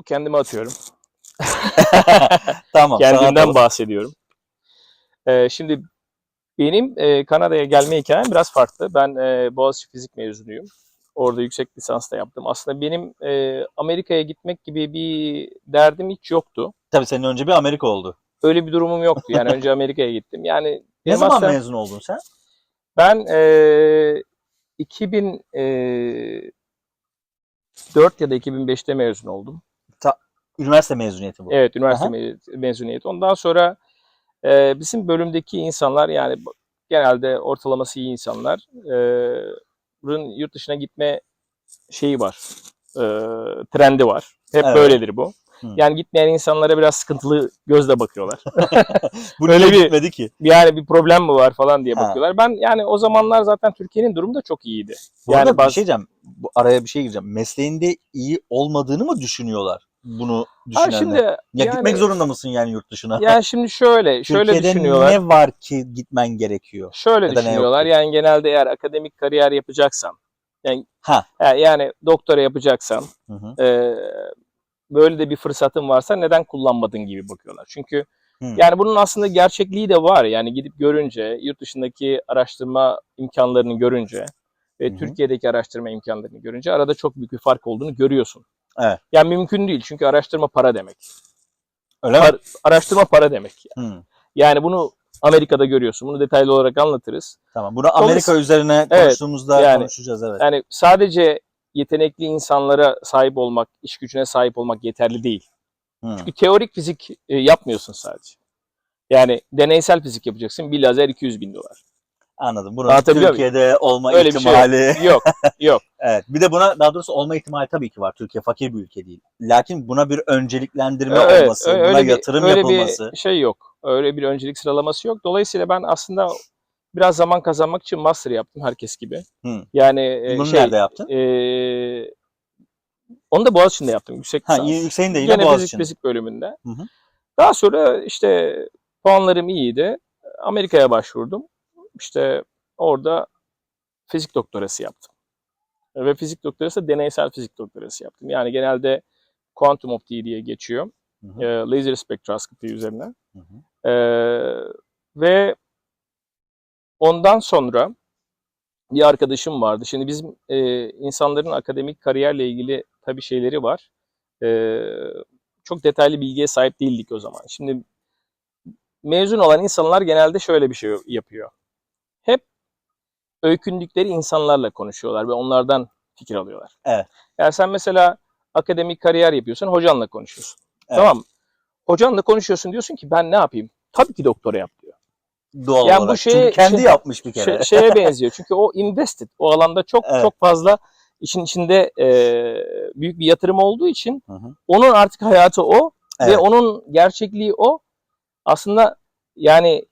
topu kendime atıyorum. Tamam. Kendimden bahsediyorum. Şimdi benim Kanada'ya gelme hikayem biraz farklı. Ben Boğaziçi Fizik mezunuyum. Orada yüksek lisans da yaptım. Aslında benim Amerika'ya gitmek gibi bir derdim hiç yoktu. Tabii senin önce bir Amerika oldu. Öyle bir durumum yoktu. Yani önce Amerika'ya gittim. Yani Ne benim zaman aslında mezun oldun sen? ben 2004 ya da 2005'te mezun oldum. Üniversite mezuniyeti bu. Evet, üniversite Aha. mezuniyeti. Ondan sonra bizim bölümdeki insanlar yani genelde ortalaması iyi insanların yurt dışına gitme şeyi var, trendi var. Hep Evet. böyledir bu. Hı. Yani gitmeyen insanlara biraz sıkıntılı gözle bakıyorlar. Bu Öyle niye bir gitmedi ki? yani bir problem mi var falan diye Ha. bakıyorlar. Ben yani o zamanlar zaten Türkiye'nin durumu da çok iyiydi. Bu Yani arada bir şey diyeceğim. Araya bir şey gireceğim. Mesleğinde iyi olmadığını mı düşünüyorlar bunu düşünenler? şimdi Ya gitmek yani zorunda mısın yani yurt dışına? şimdi şöyle Türkiye'de düşünüyorlar. ne var ki gitmen gerekiyor? Şöyle Ya da ne yok düşünüyorlar. ki? Yani genelde eğer akademik kariyer yapacaksan yani Ha. yani doktora yapacaksan Hı hı. böyle de bir fırsatın varsa neden kullanmadın gibi bakıyorlar. Çünkü Hı. yani bunun aslında gerçekliği de var. Yani gidip görünce, yurt dışındaki araştırma imkanlarını görünce ve Hı hı. Türkiye'deki araştırma imkanlarını görünce arada çok büyük bir fark olduğunu görüyorsun. Evet. Yani mümkün değil çünkü araştırma para demek. Öyle mi? Araştırma para demek. Hı. Yani bunu Amerika'da görüyorsun. Bunu detaylı olarak anlatırız. Tamam. Bunu Amerika üzerine Evet, konuştuğumuzda yani konuşacağız, evet. yani sadece yetenekli insanlara sahip olmak, iş gücüne sahip olmak yeterli değil. Hı. Çünkü teorik fizik yapmıyorsun sadece. Yani deneysel fizik yapacaksın. Bir lazer 200 bin dolar. Anladım. Bunun Anlatabiliyor muyum? Türkiye'de olma Öyle bir şey ihtimali. yok. Yok. Evet. Bir de buna daha doğrusu olma ihtimali tabii ki var. Türkiye fakir bir ülke değil. Lakin buna bir önceliklendirme Evet, olması, buna yatırım öyle bir yapılması. şey yok. Öyle bir öncelik sıralaması yok. Dolayısıyla ben aslında biraz zaman kazanmak için master yaptım herkes gibi. Hı. Yani Bunu nerede yaptın? onu da Boğaziçi'nde yaptım yüksek Ha, lisans. yükseğin de yine Gene Boğaziçi'nde. fizik bölümünde. Hı hı. Daha sonra işte puanlarım iyiydi. Amerika'ya başvurdum. İşte orada fizik doktorası yaptım. Ve fizik doktorası deneysel fizik doktorası yaptım. Yani genelde Quantum of T diye geçiyor. Hı hı. Laser spektroskopi üzerine. Hı hı. Ve ondan sonra bir arkadaşım vardı. Şimdi bizim insanların akademik kariyerle ilgili tabii şeyleri var. E, çok detaylı bilgiye sahip değildik o zaman. Şimdi mezun olan insanlar genelde şöyle bir şey yapıyor. Hep öykündükleri insanlarla konuşuyorlar ve onlardan fikir alıyorlar. Evet. Yani sen mesela akademik kariyer yapıyorsun, hocanla konuşuyorsun. Evet. Tamam mı? Hocanla konuşuyorsun, diyorsun ki ben ne yapayım? Tabii ki doktora yap diyor. Doğal Yani bu olarak. Çünkü kendi yapmış bir kere. şeye benziyor. Çünkü o invested. O alanda çok Evet. çok fazla işin içinde büyük bir yatırım olduğu için Hı hı. onun artık hayatı o ve Evet. onun gerçekliği o. Aslında yani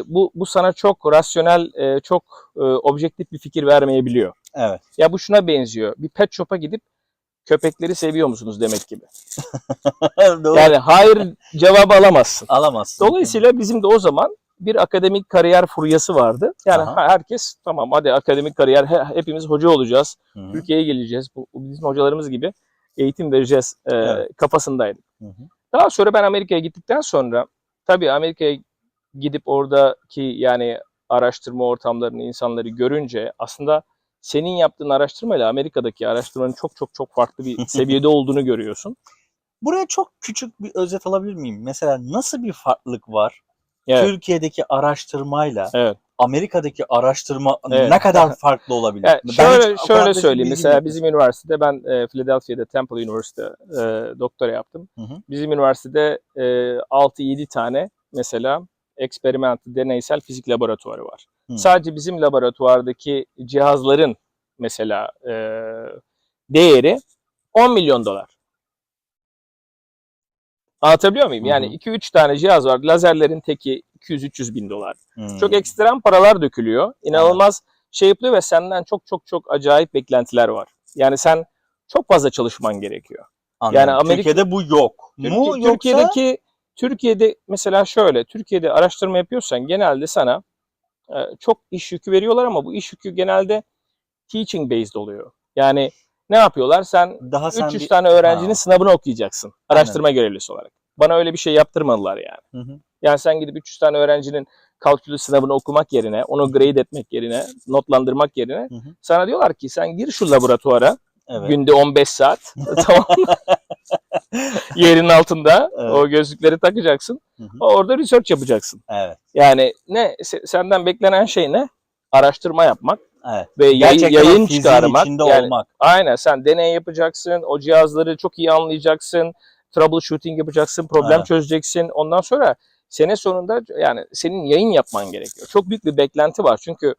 bu sana çok rasyonel, çok objektif bir fikir vermeyebiliyor. Evet. Ya bu şuna benziyor. Bir pet shop'a gidip köpekleri seviyor musunuz demek gibi. Doğru. Yani hayır cevabı alamazsın. Alamazsın. Dolayısıyla bizim de o zaman bir akademik kariyer furyası vardı. Yani Aha. herkes tamam hadi akademik kariyer hepimiz hoca olacağız. Hı hı. Ülkeye geleceğiz. Bu bizim hocalarımız gibi eğitim vereceğiz Evet. kafasındaydık. Hı hı. Daha sonra ben Amerika'ya gittikten sonra tabii Amerika'ya gidip oradaki yani araştırma ortamlarını, insanları görünce aslında senin yaptığın araştırmayla Amerika'daki araştırmanın çok çok çok farklı bir seviyede olduğunu görüyorsun. Buraya çok küçük bir özet alabilir miyim? Mesela nasıl bir farklılık var? Evet. Türkiye'deki araştırmayla Evet. Amerika'daki araştırma Evet. ne kadar farklı olabilir? Yani Ben hiç o kadar şöyle da söyleyeyim. bilgim Mesela yok bizim mesela. üniversitede ben Philadelphia'da Temple University'de doktora yaptım. Hı hı. Bizim üniversitede 6-7 tane mesela eksperimental deneysel fizik laboratuvarı var. Hı. Sadece bizim laboratuvardaki cihazların mesela değeri 10 milyon dolar. Anlatabiliyor muyum? Hı Yani hı. 2-3 tane cihaz var. Lazerlerin teki 200-300 bin dolar. Çok Hı. ekstrem paralar dökülüyor. Anladım. İnanılmaz şey yapılıyor ve senden çok çok çok acayip beklentiler var. Yani sen çok fazla çalışman gerekiyor. Yani Anladım. Türkiye'de bu yok mu yoksa? Türkiye'de mesela şöyle, Türkiye'de araştırma yapıyorsan genelde sana çok iş yükü veriyorlar ama bu iş yükü genelde teaching based oluyor. Yani Ne yapıyorlar? Sen Daha sen 300 tane öğrencinin Ha, sınavını okuyacaksın. Araştırma görevlisi olarak. Bana öyle bir şey yaptırmadılar yani. hı hı. Yani sen gidip 300 tane öğrencinin kalkülüs sınavını okumak yerine, onu grade etmek yerine, notlandırmak yerine Hı hı. sana diyorlar ki sen gir şu laboratuvara Evet. günde 15 saat tamam yerin altında Evet. o gözlükleri takacaksın. Hı hı. Orada research yapacaksın. Evet. Yani senden beklenen şey ne? Araştırma yapmak Evet. ve Gerçekten o yayın fiziğin çıkarmak. içinde Yani olmak. aynen sen deney yapacaksın, o cihazları çok iyi anlayacaksın, troubleshooting yapacaksın, problem Evet. çözeceksin. Ondan sonra sene sonunda yani senin yayın yapman gerekiyor. Çok büyük bir beklenti var çünkü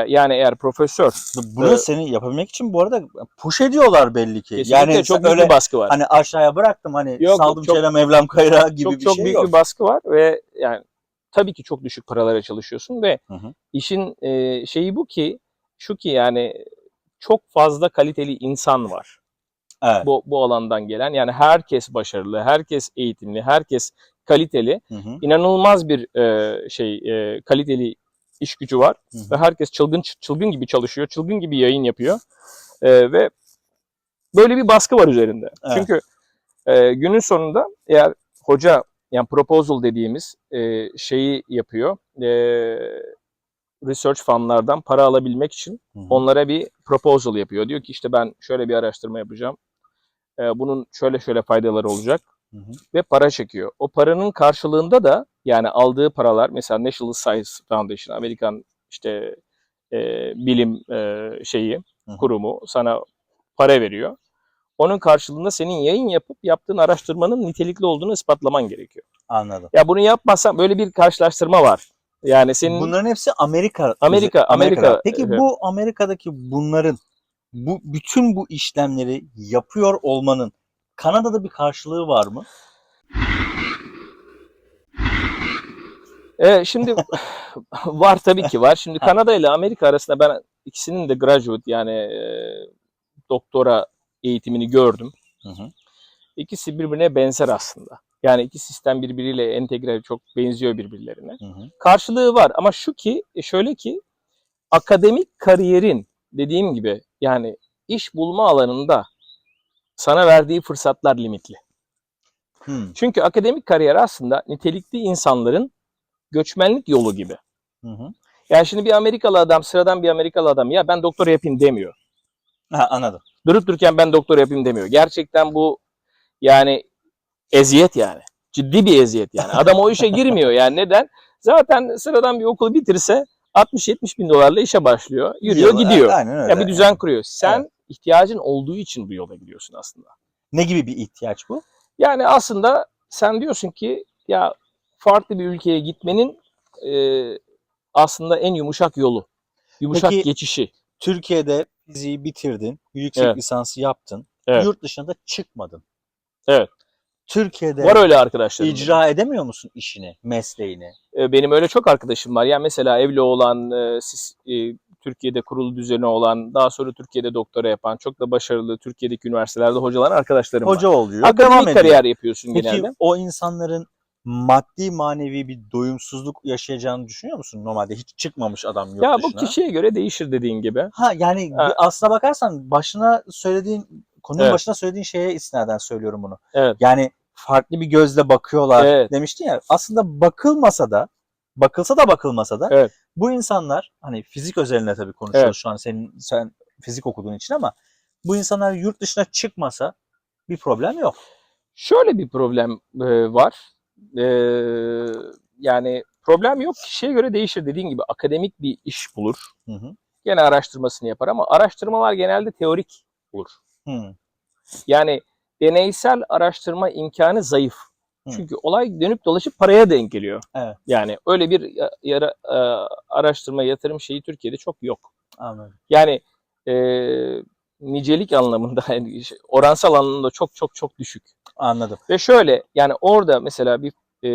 yani eğer profesör Bunu seni yapabilmek için bu arada push ediyorlar belli ki. kesinlikle Yani çok büyük öyle bir baskı var. hani aşağıya bıraktım hani Yok saldım çok çevrem Mevlam kayra gibi çok bir çok şey büyük yok. bir baskı var ve yani tabii ki çok düşük paralara çalışıyorsun ve Hı hı. işin şeyi bu ki şu ki yani çok fazla kaliteli insan var. Evet. Bu alandan gelen yani herkes başarılı, herkes eğitimli, herkes kaliteli, Hı hı. inanılmaz bir kaliteli iş gücü var Hı hı. ve herkes çılgın gibi çalışıyor, çılgın gibi yayın yapıyor ve böyle bir baskı var üzerinde. Evet. Çünkü günün sonunda eğer hoca yani proposal dediğimiz şeyi yapıyor, research fundlardan para alabilmek için Hı hı. onlara bir proposal yapıyor. Diyor ki işte ben şöyle bir araştırma yapacağım. Bunun şöyle şöyle faydaları olacak Hı hı. ve para çekiyor. O paranın karşılığında da yani aldığı paralar mesela National Science Foundation, Amerikan işte bilim şeyi Hı hı. kurumu sana para veriyor. Onun karşılığında senin yayın yapıp yaptığın araştırmanın nitelikli olduğunu ispatlaman gerekiyor. Anladım. Ya bunu yapmazsan böyle bir karşılaştırma var. Yani senin Bunların hepsi Amerika'da. Amerika Peki bu Amerika'daki bunların bütün bu işlemleri yapıyor olmanın Kanada'da bir karşılığı var mı? şimdi var tabii ki var. Şimdi Ha. Kanada ile Amerika arasında ben ikisinin de graduate yani doktora eğitimini gördüm. Hı hı. İkisi birbirine benzer aslında. Yani iki sistem birbiriyle entegre çok benziyor birbirlerine. Hı hı. Karşılığı var ama şu ki şöyle ki akademik kariyerin dediğim gibi yani iş bulma alanında sana verdiği fırsatlar limitli. Hı Çünkü akademik kariyer aslında nitelikli insanların göçmenlik yolu gibi. hı. Yani şimdi bir Amerikalı adam, sıradan bir Amerikalı adam ya ben doktora yapayım demiyor. Ha, anladım. Durup dururken ben doktora yapayım demiyor. Gerçekten bu yani eziyet yani. Ciddi bir eziyet yani. Adam o işe girmiyor yani. Neden? Zaten sıradan bir okulu bitirse 60-70 bin dolarla işe başlıyor. Yürüyor gidiyor. Aynen Ya öyle. bir düzen kuruyor. Sen Evet. ihtiyacın olduğu için bu yola gidiyorsun aslında. Ne gibi bir ihtiyaç bu? Yani aslında sen diyorsun ki ya farklı bir ülkeye gitmenin e, aslında en yumuşak yolu. Yumuşak Peki geçişi. Türkiye'de fiziği bitirdin, yüksek Evet, lisansı yaptın, evet, yurt dışına da çıkmadın. evet. Türkiye'de Var öyle arkadaşlarım benim. icra edemiyor musun işini, mesleğini? Benim öyle çok arkadaşım var. Yani mesela evli olan, Türkiye'de kurulu düzeni olan, daha sonra Türkiye'de doktora yapan, çok da başarılı Türkiye'deki üniversitelerde hocalar arkadaşlarım var. Hoca oluyor, devam Akademik ediyor. kariyer yapıyorsun Peki genelde. o insanların maddi manevi bir doyumsuzluk yaşayacağını düşünüyor musun normalde? Hiç çıkmamış adam yurt Ya bu dışına. kişiye göre değişir dediğin gibi. Ha yani Ha, aslına bakarsan konunun evet, başına söylediğin şeye istinaden söylüyorum bunu. evet, Yani farklı bir gözle bakıyorlar evet, demiştin ya. Aslında bakılsa da evet, bu insanlar hani fizik özelinde tabii evet. konuşuyoruz şu an sen fizik okuduğun için ama bu insanlar yurt dışına çıkmasa bir problem yok. Şöyle bir problem var. E, yani problem yok. Kişiye göre değişir. Dediğin gibi akademik bir iş bulur. Hı hı. Gene araştırmasını yapar ama araştırmalar genelde teorik olur. Hı Yani deneysel araştırma imkanı zayıf. hı. Çünkü olay dönüp dolaşıp paraya denk geliyor. Evet, Yani öyle bir araştırma, yatırım şeyi Türkiye'de çok yok. anladım. Yani e, nicelik anlamında, yani oransal anlamda çok çok çok düşük. Anladım. Ve şöyle yani orada mesela bir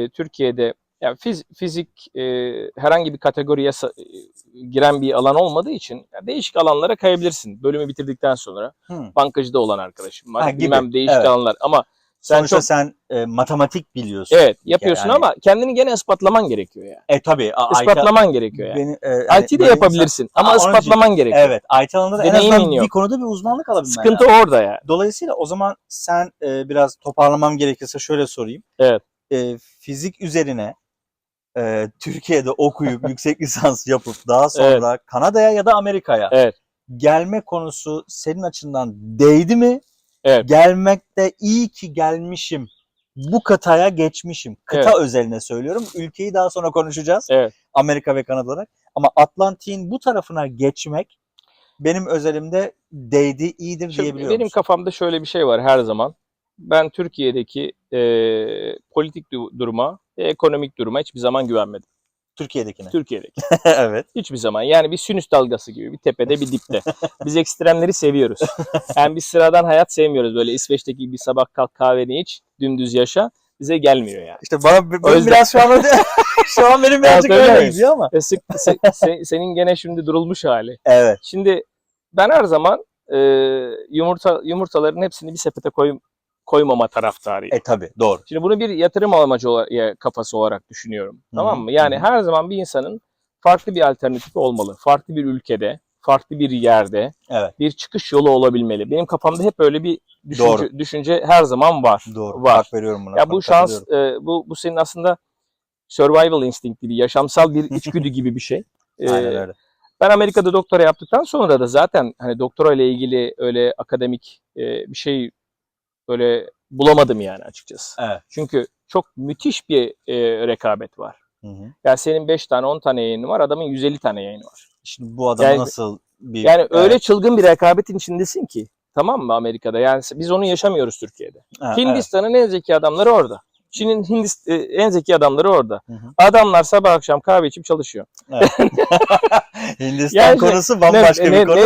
Türkiye'de yani fizik herhangi bir kategoriye giren bir alan olmadığı için yani değişik alanlara kayabilirsin. Bölümü bitirdikten sonra Hı. bankacıda olan arkadaşım Ha, var. gibi. Bilmem değişik Evet. alanlar ama Sen Sonuçta çok sen matematik biliyorsun. evet yapıyorsun Yani. ama kendini gene ispatlaman gerekiyor yani. Tabii. İspatlaman gerekiyor yani. Beni, hani IT de böyle yapabilirsin ama Onun için. ispatlaman gerekiyor. Evet. IT alanında da en Deneyimin azından bir yok. konuda bir uzmanlık alabilmen Sıkıntı lazım. orada yani. Dolayısıyla o zaman sen biraz toparlamam gerekirse şöyle sorayım. Evet. Fizik üzerine Türkiye'de okuyup yüksek lisans yapıp daha Evet. sonra Kanada'ya ya da Amerika'ya Evet. gelme konusu senin açından değdi mi? Evet. Gelmekte iyi ki gelmişim. Bu kıtaya geçmişim. Kıta Evet. özeline söylüyorum. Ülkeyi daha sonra konuşacağız. Evet. Amerika ve Kanada olarak. Ama Atlantik'in bu tarafına geçmek benim özelimde değdi, iyidir Şimdi diyebiliyor benim musun? kafamda şöyle bir şey var her zaman. Ben Türkiye'deki politik duruma ve ekonomik duruma hiçbir zaman güvenmedim. Türkiye'dekine. Türkiye'deki. Evet. Hiçbir zaman. Yani bir sinüs dalgası gibi. Bir tepede bir dipte. Biz ekstremleri seviyoruz. Yani biz sıradan hayat sevmiyoruz. Böyle İsveç'teki bir sabah kalk kahveni iç, dümdüz yaşa. Bize gelmiyor yani. İşte bana O yüzden- biraz şu an şu an benim birazcık Anlatabiliyor öyle muyum? gidiyor ama. Senin gene şimdi durulmuş hali. Evet. Şimdi ben her zaman yumurtaların hepsini bir sepete koymama taraftarıyım. Tabii doğru. Şimdi bunu bir yatırım amacı kafası olarak düşünüyorum. Tamam mı? Yani her zaman bir insanın farklı bir alternatifi olmalı. Farklı bir ülkede, farklı bir yerde Evet. bir çıkış yolu olabilmeli. Benim kafamda hep öyle bir Doğru. düşünce her zaman var. Doğru. Var. Hak veriyorum buna. Ya bu şans, bu senin aslında survival instinct gibi, yaşamsal bir içgüdü gibi bir şey. Aynen öyle. Ben Amerika'da doktora yaptıktan sonra da zaten hani doktora ile ilgili öyle akademik bir şey böyle bulamadım yani açıkçası. Evet. Çünkü çok müthiş bir rekabet var. Hı hı. Yani senin 5 tane 10 tane yayını var, adamın 150 tane yayını var. Şimdi bu adama Yani- nasıl bir... Yani öyle çılgın bir rekabetin içindesin ki, tamam mı, Amerika'da? Yani biz onu yaşamıyoruz Türkiye'de. Evet. Hindistan'ın en zeki adamları orada. Çin'in en zeki adamları orada. Hı hı. Adamlar sabah akşam kahve içip çalışıyor. Evet. Hindistan Yani konusu bambaşka bir konu.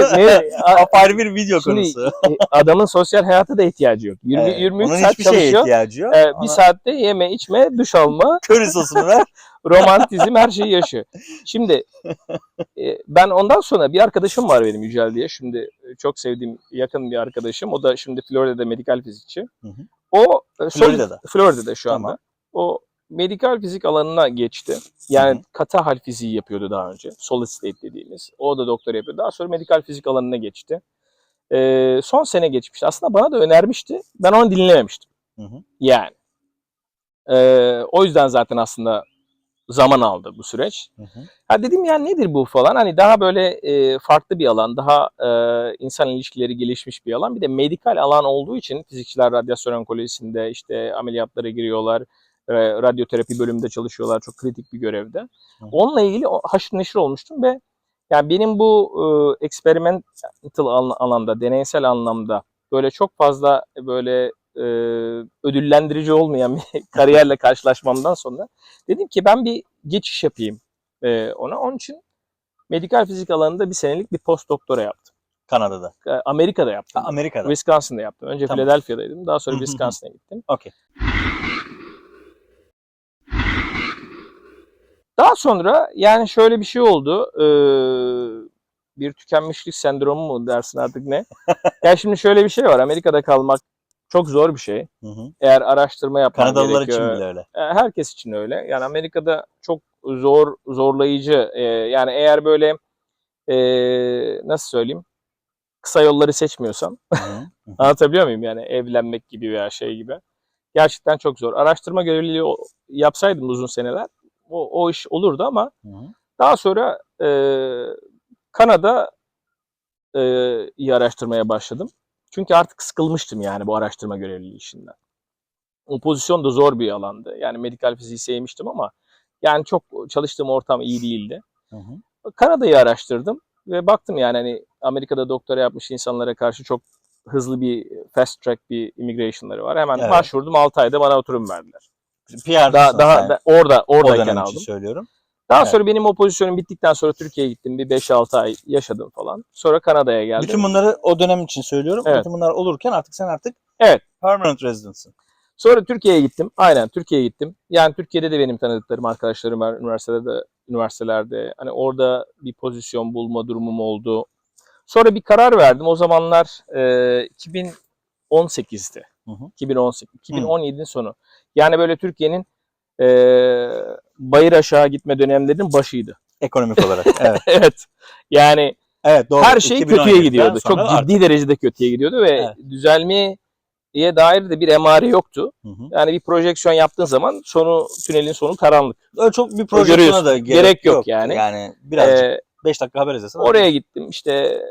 Apayrı bir video Şimdi konusu. adamın sosyal hayata da ihtiyacı yok. 23 Onun saat hiçbir şeye çalışıyor. ihtiyacı yok. Bir saatte yeme, içme, duş alma, Köri sosunu ver. romantizm, her şeyi yaşıyor. Şimdi ben ondan sonra bir arkadaşım var benim, Yücel diye. Şimdi çok sevdiğim yakın bir arkadaşım. O da şimdi Florida'da medikal fizikçi. Hı hı. O Florida'da. şu anda. Tamam. O medikal fizik alanına geçti. Yani Hı hı. katı hal fiziği yapıyordu daha önce. Solid state dediğimiz. O da doktora yapıyordu. Daha sonra medikal fizik alanına geçti. Son sene geçmişti. Aslında bana da önermişti. Ben onu dinlememiştim. Hı hı. Yani. O yüzden zaten aslında zaman aldı bu süreç. Hı hı. Ha dedim ya nedir bu falan. Hani daha böyle farklı bir alan. Daha insan ilişkileri gelişmiş bir alan. Bir de medikal alan olduğu için fizikçiler radyasyon onkolojisinde işte ameliyatlara giriyorlar. Radyoterapi bölümünde çalışıyorlar. Çok kritik bir görevde. Hı. Onunla ilgili haşır neşir olmuştum ve yani benim bu experimental alanda, deneysel anlamda böyle çok fazla böyle ödüllendirici olmayan bir kariyerle karşılaşmamdan sonra dedim ki ben bir geçiş yapayım ona. Onun için medikal fizik alanında bir senelik bir post doktora yaptım. Kanada'da. Amerika'da yaptım. Amerika'da. Wisconsin'da yaptım. Önce Tamam. Philadelphia'daydım. Daha sonra Hı hı hı. Wisconsin'a gittim. Okey. Daha sonra yani şöyle bir şey oldu. Bir tükenmişlik sendromu mu dersin artık ne? Yani şimdi şöyle bir şey var. Amerika'da kalmak çok zor bir şey. Hı hı. Eğer araştırma yapman Kanadalılar gerekiyor. için bile öyle. Herkes için öyle. Yani Amerika'da çok zorlayıcı. Yani eğer böyle nasıl söyleyeyim? Kısa yolları seçmiyorsan. Hı hı. Hı hı. Anlatabiliyor muyum? Yani evlenmek gibi veya şey gibi. Gerçekten çok zor. Araştırma görevliliği yapsaydım uzun seneler o iş olurdu ama Hı hı. daha sonra Kanada iyi araştırmaya başladım. Çünkü artık sıkılmıştım yani bu araştırma görevliliği işinden. O pozisyon da zor bir alandı. Yani medikal fiziği sevmiştim ama yani çok çalıştığım ortam iyi değildi. Hı hı. Kanada'yı araştırdım ve baktım yani hani Amerika'da doktora yapmış insanlara karşı çok hızlı bir fast track bir immigration'ları var. Hemen Evet. başvurdum, 6 ayda bana oturum verdiler. PR'cısın sen. Oradayken O dönem için aldım. söylüyorum. Daha Evet. sonra benim o pozisyonum bittikten sonra Türkiye'ye gittim. Bir 5-6 ay yaşadım falan. Sonra Kanada'ya geldim. Bütün bunları o dönem için söylüyorum. Evet. Bütün bunlar olurken sen artık Evet. permanent residence'sın. Sonra Türkiye'ye gittim. Aynen Türkiye'ye gittim. Yani Türkiye'de de benim tanıdıklarım, arkadaşlarım var üniversitelerde. Hani orada bir pozisyon bulma durumum oldu. Sonra bir karar verdim. O zamanlar 2018'di. Hı hı. 2018, 2017'nin sonu. Yani böyle Türkiye'nin bayır aşağı gitme dönemlerinin başıydı. Ekonomik olarak. Evet. Evet. Yani Evet doğru. her şey kötüye 2017'den gidiyordu. sonra Çok artık. ciddi derecede kötüye gidiyordu ve Evet. düzelmeye dair de bir emare yoktu. Hı hı. Yani bir projeksiyon yaptığın zaman tünelin sonu karanlık. Öyle çok bir O projeksiyona görüyorsun. da Gerek yok yoktu. yani. Yani birazcık Ee, 5 dakika haber izlesen Oraya anlıyorsun. gittim işte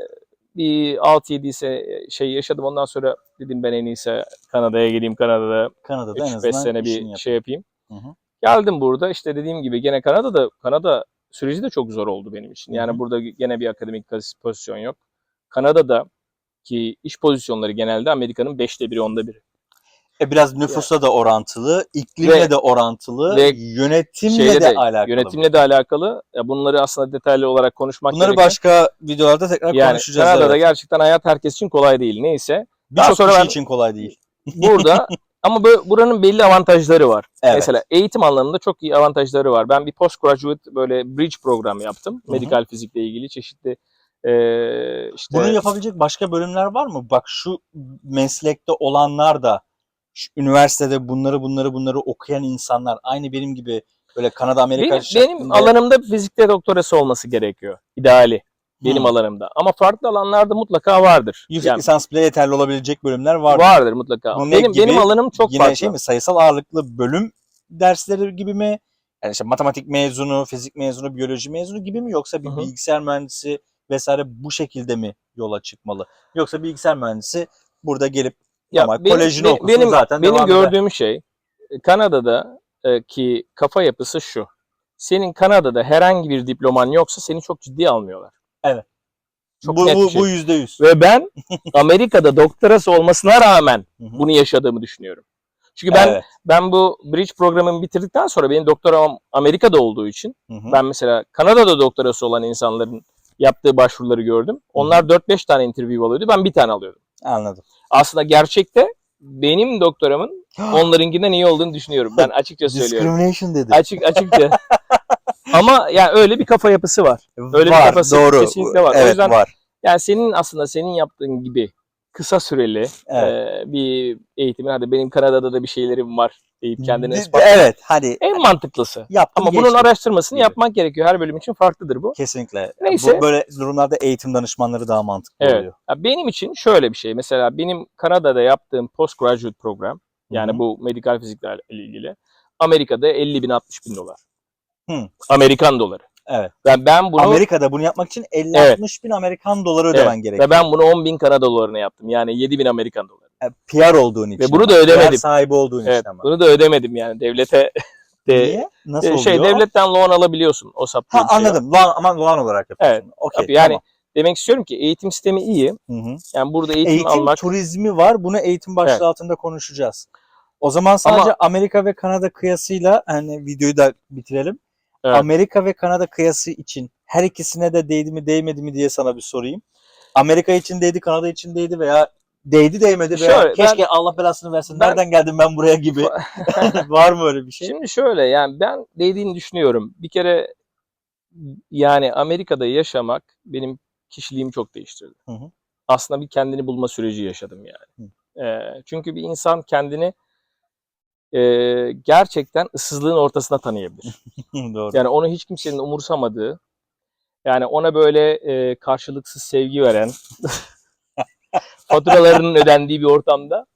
bir 6-7 şey yaşadım. Ondan sonra dedim ben en iyisi Kanada'ya geleyim. Kanada'da Kanada'da en 3-5 azından sene bir işini şey yapayım. yapayım. Hı hı. Geldim burada işte dediğim gibi gene Kanada süreci de çok zor oldu benim için. Hı Yani hı. burada gene bir akademik pozisyon yok. Kanada'da ki iş pozisyonları genelde Amerika'nın 5'te biri 10'da biri. Biraz Yani, nüfusla da orantılı, iklimle de orantılı, ve yönetimle de alakalı. yönetimle de alakalı. Ya bunları aslında detaylı olarak konuşmak Bunları gerekir. başka videolarda tekrar Yani konuşacağız. Kanada'da Evet. gerçekten hayat herkes için kolay değil. Neyse. Daha Birçok sonra kişi ben için kolay değil. burada ama buranın belli avantajları var. Evet. Mesela eğitim anlamında çok iyi avantajları var. Ben bir postgraduate böyle bridge programı yaptım. Hı hı. Medikal fizikle ilgili çeşitli işte Bunu yapabilecek başka bölümler var mı? Bak şu meslekte olanlar da şu üniversitede bunları okuyan insanlar aynı benim gibi böyle Kanada Amerika benim şeklinde. alanımda fizikte doktorası olması gerekiyor. İdeali. Benim Hı. alanımda. Ama farklı alanlarda mutlaka vardır. Yüksek Yani lisans bile yeterli olabilecek bölümler var. vardır mutlaka. Bu ne Benim gibi? alanım çok Yine farklı. şey mi, sayısal ağırlıklı bölüm dersleri gibi mi? Yani işte matematik mezunu, fizik mezunu, biyoloji mezunu gibi mi, yoksa Hı bir hı. bilgisayar mühendisi vesaire bu şekilde mi yola çıkmalı? Yoksa bilgisayar mühendisi burada gelip Ya normal kolejini okusun zaten benim devam eder. gördüğüm şey Kanada'da ki kafa yapısı şu. Senin Kanada'da herhangi bir diploman yoksa seni çok ciddiye almıyorlar. Evet. Çok net bir şey. Bu %100. Ve ben Amerika'da doktorası olmasına rağmen Hı hı. bunu yaşadığımı düşünüyorum. Çünkü Evet. ben bu bridge programımı bitirdikten sonra benim doktoram Amerika'da olduğu için Hı hı. ben mesela Kanada'da doktorası olan insanların yaptığı başvuruları gördüm. Onlar 4-5 tane interview alıyordu. Ben bir tane alıyordum. Anladım. Aslında gerçekte benim doktoramın onlarınkinden iyi olduğunu düşünüyorum. Ben açıkça söylüyorum. Discrimination dedi. Açıkça. Ama yani öyle bir kafa yapısı var. Öyle bir Var, kafası doğru. kesinlikle var. O Evet, yüzden var. yani senin yaptığın gibi kısa süreli Evet. bir eğitimin, hadi benim Kanada'da da bir şeylerim var deyip kendini ispatlamak Evet, hadi en mantıklısı. yaptım Ama bunun geçtim araştırmasını gibi. yapmak gerekiyor. Her bölüm için farklıdır bu. Kesinlikle. Neyse. Bu böyle durumlarda eğitim danışmanları daha mantıklı Evet. oluyor. Ya benim için şöyle bir şey. Mesela benim Kanada'da yaptığım postgraduate program, yani Hı hı. bu medikal fiziklerle ilgili, Amerika'da 50 bin 60 bin dolar. Hı. Amerikan doları. Evet. Ben bunu Amerika'da bunu yapmak için 50-60 evet, bin Amerikan doları evet. ödemen gerekiyor. Ve ben bunu 10 bin Kanada dolarına yaptım. Yani 7 bin Amerikan doları. PR olduğun için. Ve bunu ama. da ödemedim. PR sahibi olduğun Evet. için ama. Bunu da ödemedim yani devlete. Niye? Nasıl oluyor? Devletten loan alabiliyorsun. OSAP diye bir şey var. Anladım. Loan, ama loan olarak Evet. yapıyorsun. Okey, Yani tamam. demek istiyorum ki eğitim sistemi iyi. Hı hı. Yani burada eğitim Eğitim almak. turizmi var. Bunu eğitim başlığı Evet. altında konuşacağız. O zaman sadece Ama Amerika ve Kanada kıyasıyla hani videoyu da bitirelim. evet. Amerika ve Kanada kıyası için her ikisine de değdi mi değmedi mi diye sana bir sorayım. Amerika için değdi, Kanada için değdi veya değdi değmedi veya Şöyle, keşke Allah belasını versin ben nereden geldim ben buraya gibi. Var mı öyle bir şey? şimdi şöyle, yani ben değdiğini düşünüyorum. Bir kere yani Amerika'da yaşamak benim kişiliğimi çok değiştirdi. Hı hı. Aslında bir kendini bulma süreci yaşadım yani. Çünkü bir insan kendini gerçekten ıssızlığın ortasına tanıyabilir. Doğru. Yani onu hiç kimsenin umursamadığı, yani ona böyle karşılıksız sevgi veren, faturalarının ödendiği bir ortamda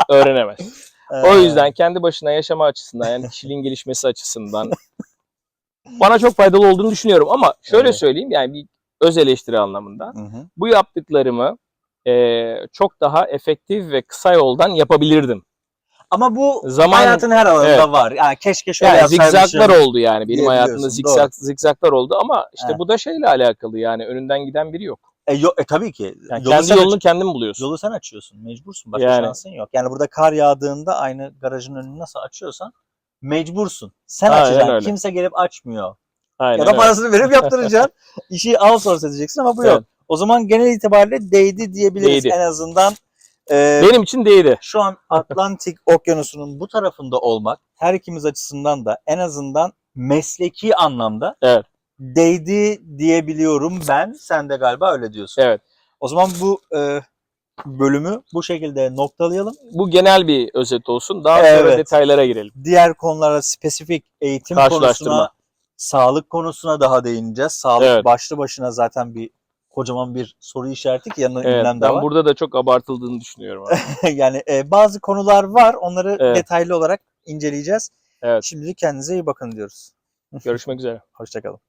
öğrenemez. O yüzden kendi başına yaşama açısından, yani kişiliğin gelişmesi açısından bana çok faydalı olduğunu düşünüyorum. Ama şöyle Evet. söyleyeyim, yani bir öz eleştiri anlamında Hı hı. bu yaptıklarımı çok daha efektif ve kısa yoldan yapabilirdim. Ama bu Zaman, hayatın her alanında evet. var. Yani keşke şöyle Yani yapsaymışım. zigzaglar oldu yani. Benim hayatımda diyebiliyorsun. Doğru. zigzaglar oldu ama işte Evet. bu da şeyle alakalı, yani önünden giden biri yok. Tabii ki. Yani kendi yolunu kendin buluyorsun. Yolu sen açıyorsun. Mecbursun. Başka Yani şansın yok. Yani burada kar yağdığında aynı garajın önünü nasıl açıyorsan mecbursun. Sen aynen açacaksın. öyle. Kimse gelip açmıyor. Aynen Ya da öyle. parasını verip yaptıracaksın. İşi outsource edeceksin ama bu yok. Evet. O zaman genel itibariyle değdi diyebiliriz. Değdi. En azından Benim için değdi. şu an Atlantik Okyanusu'nun bu tarafında olmak her ikimiz açısından da en azından mesleki anlamda Evet. değdi diyebiliyorum ben. Sen de galiba öyle diyorsun. Evet. O zaman bu bölümü bu şekilde noktalayalım. Bu genel bir özet olsun. Daha sonra Evet. detaylara girelim. Diğer konulara, spesifik eğitim Karşılaştırma. konusuna, sağlık konusuna daha değineceğiz. Sağlık Evet. başlı başına zaten bir kocaman bir soru işareti ki yanına Evet, ünlem de ben var. burada da çok abartıldığını düşünüyorum abi. Yani bazı konular var. Onları Evet. detaylı olarak inceleyeceğiz. Evet. Şimdilik kendinize iyi bakın diyoruz. Görüşmek üzere. Hoşça kalın.